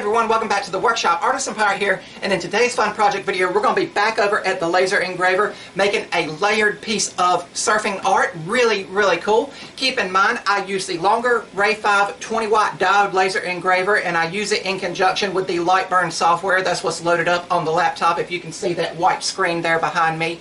everyone, welcome back to the workshop. Artisan Pirate here, and in today's fun project video we're going to be back over at the laser engraver making a layered piece of surfing art. Really cool. Keep in mind I use the Longer Ray5 20-watt diode laser engraver, and I use it in conjunction with the Lightburn software. That's what's loaded up on the laptop, if you can see that white screen there behind me.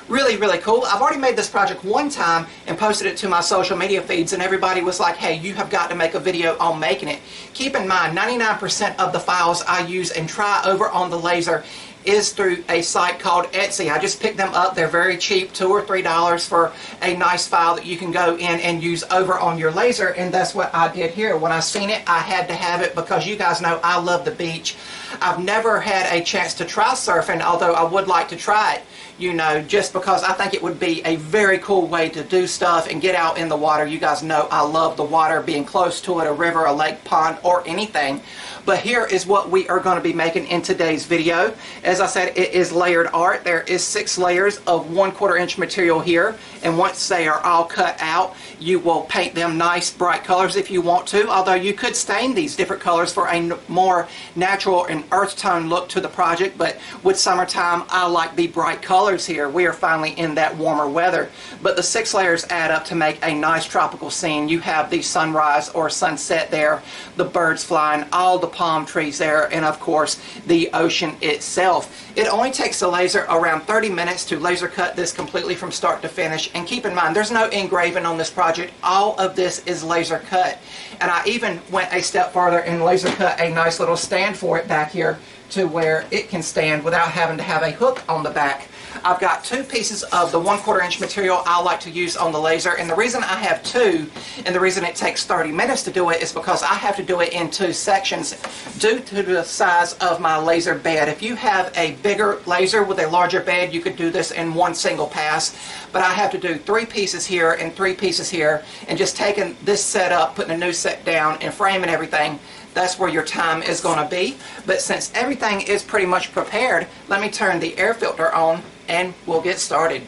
Really cool. I've already made this project one time and posted it to my social media feeds, and everybody was like, hey, you have got to make a video on making it. Keep in mind, 99% of the files I use and try over on the laser is through a site called Etsy. I just picked them up. They're very cheap, $2 or $3 for a nice file that you can go in and use over on your laser, and that's what I did here. When I seen it, I had to have it because you guys know I love the beach. I've never had a chance to try surfing, although I would like to try it. You know, just because I think it would be a very cool way to do stuff and get out in the water. You guys know I love the water, being close to it, a river, a lake, pond, or anything. But here is what we are going to be making in today's video. As I said, it is layered art. There is 6 layers of 1/4 inch material here, and once they are all cut out, you will paint them nice bright colors if you want to, although you could stain these different colors for a more natural and earth tone look to the project. But with summertime, I like the bright colors here. We are finally in that warmer weather, but the 6 layers add up to make a nice tropical scene. You have the sunrise or sunset there, the birds flying, all the palm trees there, and of course the ocean itself. It only takes the laser around 30 minutes to laser cut this completely from start to finish, and keep in mind there's no engraving on this project. All of this is laser cut, and I even went a step farther and laser cut a nice little stand for it back here to where it can stand without having to have a hook on the back. I've got 2 pieces of the 1/4 inch material I like to use on the laser, and the reason I have 2 and the reason it takes 30 minutes to do it is because I have to do it in 2 sections due to the size of my laser bed. If you have a bigger laser with a larger bed, you could do this in one single pass, but I have to do 3 pieces here and 3 pieces here, and just taking this set up, putting a new set down and framing everything, that's where your time is going to be. But since everything is pretty much prepared, let me turn the air filter on and we'll get started.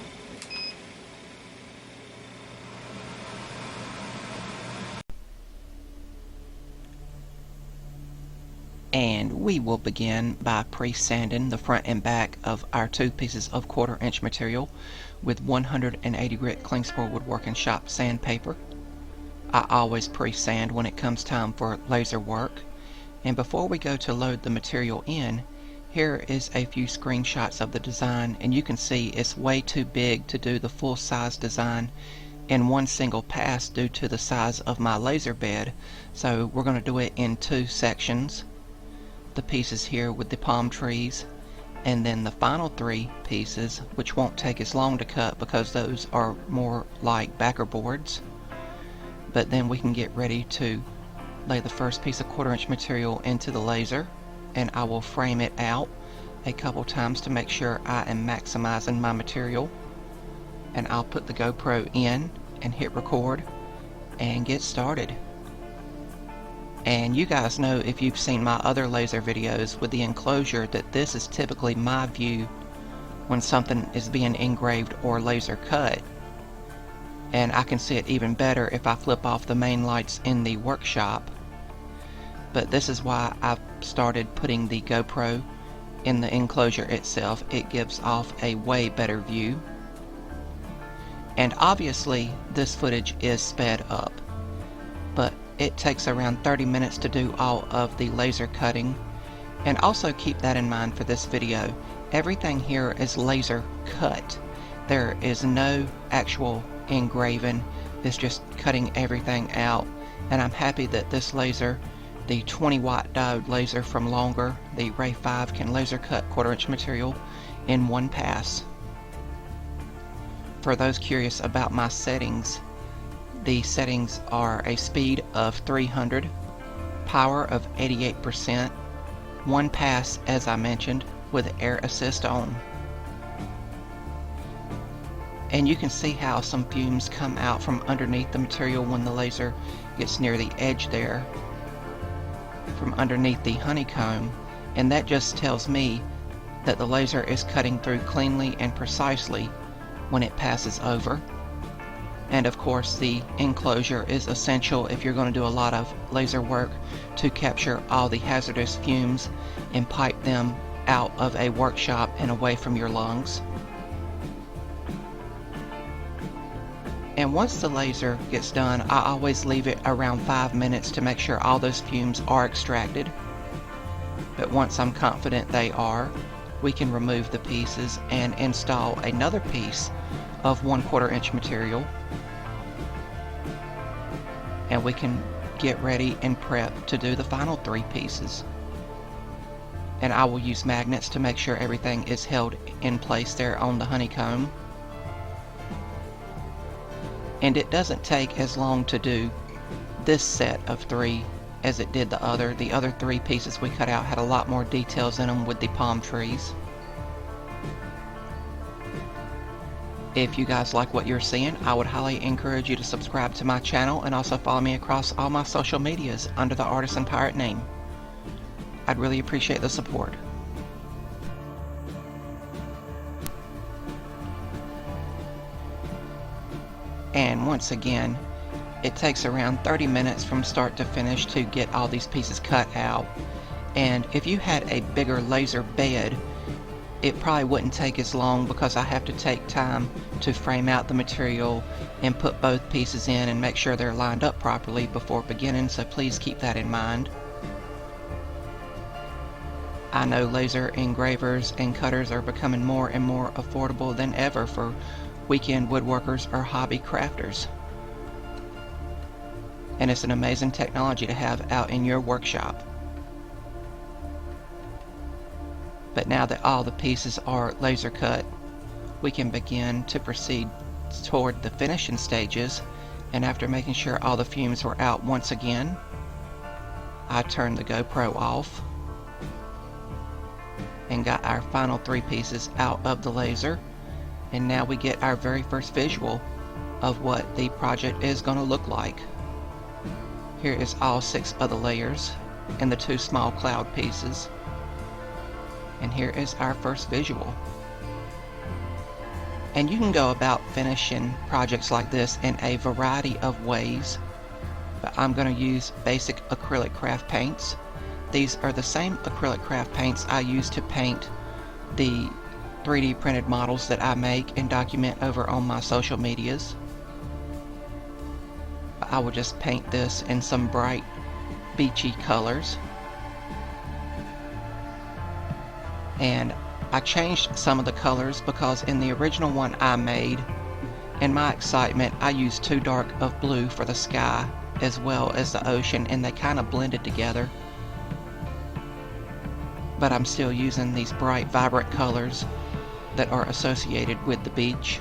And we will begin by pre-sanding the front and back of our 2 pieces of 1/4 inch material with 180 grit clean spore woodworking shop sandpaper. I always pre-sand when it comes time for laser work. And before we go to load the material in, here is a few screenshots of the design, and you can see it's way too big to do the full size design in one single pass due to the size of my laser bed. So we're going to do it in 2 sections. The pieces here with the palm trees, and then the final 3 pieces, which won't take as long to cut because those are more like backer boards. But then we can get ready to lay the first piece of 1/4 inch material into the laser, and I will frame it out a couple times to make sure I am maximizing my material. And I'll put the GoPro in and hit record and get started. And you guys know, if you've seen my other laser videos with the enclosure, that this is typically my view when something is being engraved or laser cut. And I can see it even better if I flip off the main lights in the workshop. But this is why I've started putting the GoPro in the enclosure itself. It gives off a way better view. And obviously this footage is sped up, but it takes around 30 minutes to do all of the laser cutting. And also keep that in mind for this video. Everything here is laser cut. There is no actual engraving. It's just cutting everything out. And I'm happy that this laser, the 20-watt diode laser from Longer, the Ray5, can laser cut 1/4 inch material in one pass. For those curious about my settings, the settings are a speed of 300, power of 88%, one pass as I mentioned, with air assist on. And you can see how some fumes come out from underneath the material when the laser gets near the edge there, from underneath the honeycomb, and that just tells me that the laser is cutting through cleanly and precisely when it passes over. And of course the enclosure is essential if you're going to do a lot of laser work to capture all the hazardous fumes and pipe them out of a workshop and away from your lungs. And once the laser gets done, I always leave it around 5 minutes to make sure all those fumes are extracted. But once I'm confident they are, we can remove the pieces and install another piece of 1/4 inch material, and we can get ready and prep to do the final 3 pieces. And I will use magnets to make sure everything is held in place there on the honeycomb. And it doesn't take as long to do this set of 3 as it did the other. The other 3 pieces we cut out had a lot more details in them with the palm trees. If you guys like what you're seeing, I would highly encourage you to subscribe to my channel and also follow me across all my social medias under the Artisan Pirate name. I'd really appreciate the support. And once again, it takes around 30 minutes from start to finish to get all these pieces cut out. And if you had a bigger laser bed, it probably wouldn't take as long, because I have to take time to frame out the material and put both pieces in and make sure they're lined up properly before beginning, so please keep that in mind. I know laser engravers and cutters are becoming more and more affordable than ever for weekend woodworkers or hobby crafters. And it's an amazing technology to have out in your workshop. But now that all the pieces are laser cut, we can begin to proceed toward the finishing stages. And after making sure all the fumes were out once again, I turned the GoPro off and got our final 3 pieces out of the laser. And now we get our very first visual of what the project is going to look like. Here is all 6 of the layers and the 2 small cloud pieces. And here is our first visual. And you can go about finishing projects like this in a variety of ways, but I'm going to use basic acrylic craft paints. These are the same acrylic craft paints I use to paint the 3D printed models that I make and document over on my social medias. I will just paint this in some bright beachy colors. And I changed some of the colors because in the original one I made, in my excitement, I used too dark of blue for the sky as well as the ocean, and they kind of blended together. But I'm still using these bright, vibrant colors that are associated with the beach.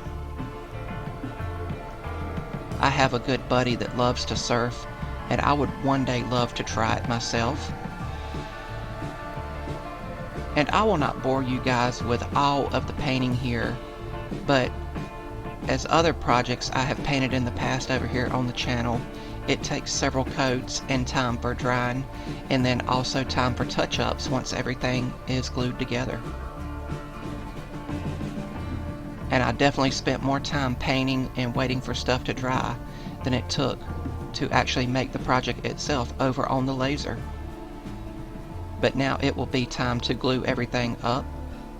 I have a good buddy that loves to surf, and I would one day love to try it myself. And I will not bore you guys with all of the painting here, but as other projects I have painted in the past over here on the channel, it takes several coats and time for drying, and then also time for touch-ups once everything is glued together. And I definitely spent more time painting and waiting for stuff to dry than it took to actually make the project itself over on the laser. But now it will be time to glue everything up,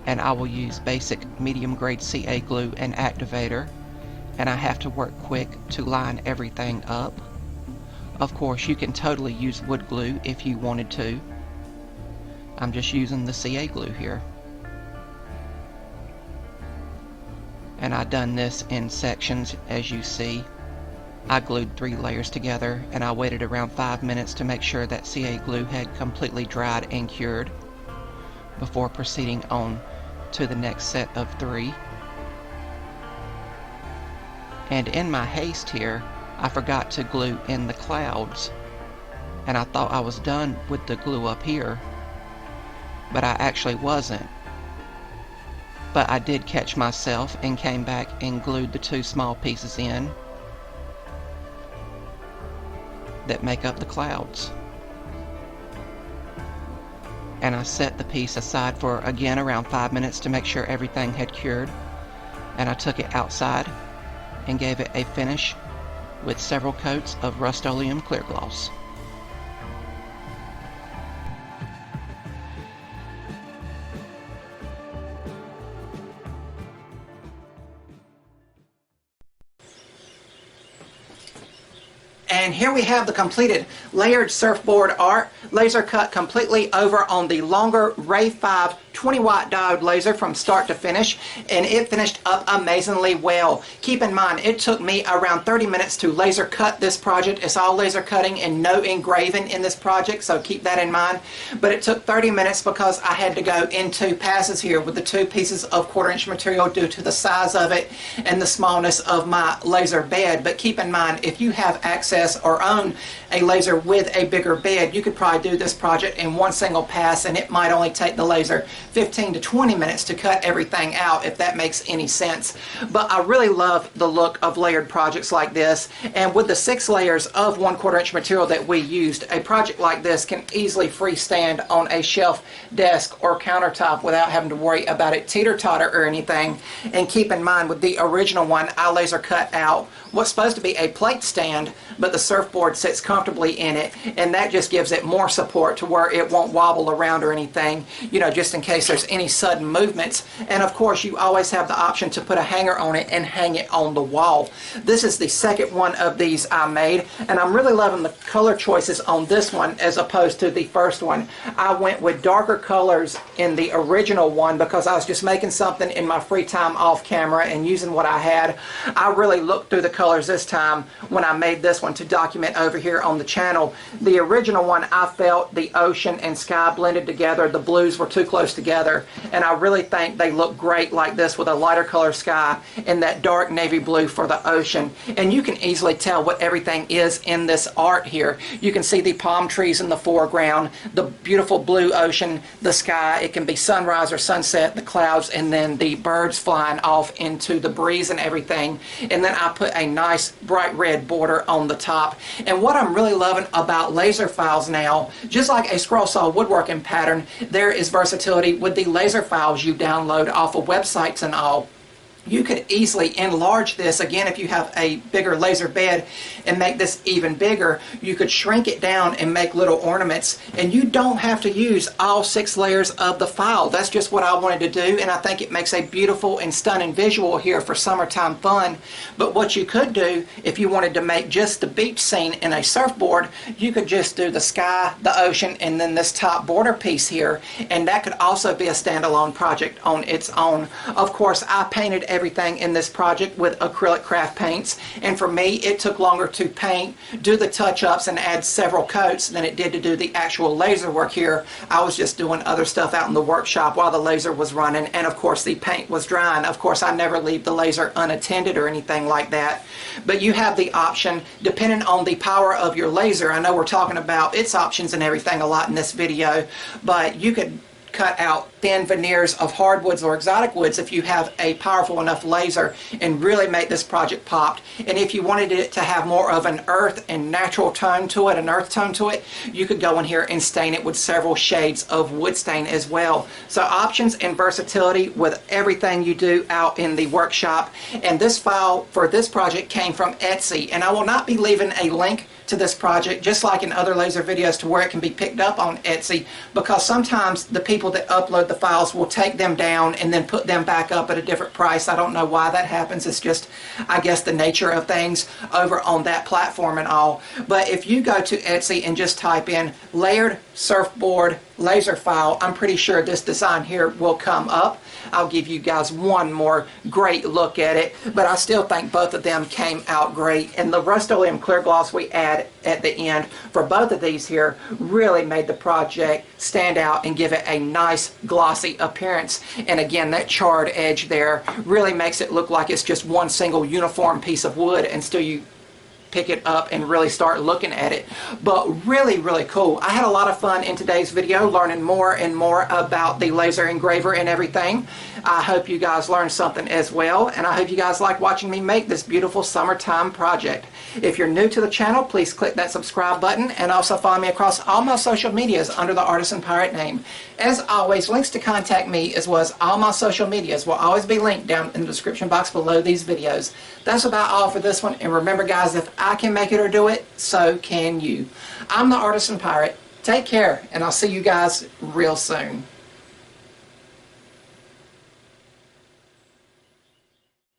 and I will use basic medium grade CA glue and activator, and I have to work quick to line everything up. Of course, you can totally use wood glue if you wanted to. I'm just using the CA glue here. And I've done this in sections, as you see. I glued 3 layers together, and I waited around 5 minutes to make sure that CA glue had completely dried and cured before proceeding on to the next set of 3. And in my haste here, I forgot to glue in the clouds, and I thought I was done with the glue up here, but I actually wasn't. But I did catch myself and came back and glued the 2 small pieces in that make up the clouds. And I set the piece aside for again around 5 minutes to make sure everything had cured, and I took it outside and gave it a finish with several coats of Rust-Oleum clear gloss. And here we have the completed Layered Surfboard Art, laser cut completely over on the Longer Ray5 20-watt diode laser from start to finish, and it finished up amazingly well. Keep in mind, it took me around 30 minutes to laser cut this project. It's all laser cutting and no engraving in this project, so keep that in mind. But it took 30 minutes because I had to go in two passes here with the two pieces of 1/4-inch material due to the size of it and the smallness of my laser bed. But keep in mind, if you have access or own a laser with a bigger bed, you could probably do this project in one single pass, and it might only take the laser 15 to 20 minutes to cut everything out, if that makes any sense. But I really love the look of layered projects like this, and with the 6 layers of 1/4-inch material that we used, a project like this can easily freestand on a shelf, desk, or countertop without having to worry about it teeter-totter or anything. And keep in mind, with the original one, I laser cut out what's supposed to be a plate stand, but the surfboard sits comfortably in it, and that just gives it more support to where it won't wobble around or anything, you know, just in case there's any sudden movements. And of course, you always have the option to put a hanger on it and hang it on the wall. This is the second one of these I made, and I'm really loving the color choices on this one as opposed to the first one. I went with darker colors in the original one because I was just making something in my free time off camera and using what I had. I really looked through the colors this time when I made this one to document over here on the channel. The original one, I felt the ocean and sky blended together. The blues were too close together, and I really think they look great like this with a lighter color sky and that dark navy blue for the ocean. And you can easily tell what everything is in this art here. You can see the palm trees in the foreground, the beautiful blue ocean, the sky. It can be sunrise or sunset, the clouds, and then the birds flying off into the breeze and everything. And then I put a nice bright red border on the top. And what I'm really loving about laser files now, just like a scroll saw woodworking pattern, there is versatility with the laser files you download off of websites and all. You could easily enlarge this. Again, if you have a bigger laser bed and make this even bigger, you could shrink it down and make little ornaments, and you don't have to use all 6 layers of the file. That's just what I wanted to do, and I think it makes a beautiful and stunning visual here for summertime fun. But what you could do, if you wanted to make just the beach scene in a surfboard, you could just do the sky, the ocean, and then this top border piece here, and that could also be a standalone project on its own. Of course, I painted everything in this project with acrylic craft paints, and for me it took longer to paint, do the touch-ups, and add several coats than it did to do the actual laser work here. I was just doing other stuff out in the workshop while the laser was running, and of course the paint was drying. Of course, I never leave the laser unattended or anything like that. But you have the option, depending on the power of your laser. I know we're talking about its options and everything a lot in this video, but you could cut out thin veneers of hardwoods or exotic woods if you have a powerful enough laser and really make this project pop. And if you wanted it to have more of an earth and natural tone to it, an earth tone to it, you could go in here and stain it with several shades of wood stain as well. So options and versatility with everything you do out in the workshop. And this file for this project came from Etsy, and I will not be leaving a link to this project, just like in other laser videos, to where it can be picked up on Etsy, because sometimes the people that upload the files will take them down and then put them back up at a different price. I don't know why that happens. It's just, I guess, the nature of things over on that platform and all. But if you go to Etsy and just type in Layered Surfboard Laser File, I'm pretty sure this design here will come up. I'll give you guys one more great look at it, but I still think both of them came out great. And the Rust-Oleum clear gloss we add at the end for both of these here really made the project stand out and give it a nice glossy appearance. And again, that charred edge there really makes it look like it's just one single uniform piece of wood, and still you pick it up and really start looking at it. But really cool. I had a lot of fun in today's video learning more and more about the laser engraver and everything. I hope you guys learned something as well, and I hope you guys like watching me make this beautiful summertime project. If you're new to the channel, please click that subscribe button and also follow me across all my social medias under the Artisan Pirate name. As always, links to contact me as well as all my social medias will always be linked down in the description box below these videos. That's about all for this one, and remember guys, if I can make it or do it, so can you. I'm the Artisan Pirate. Take care, and I'll see you guys real soon.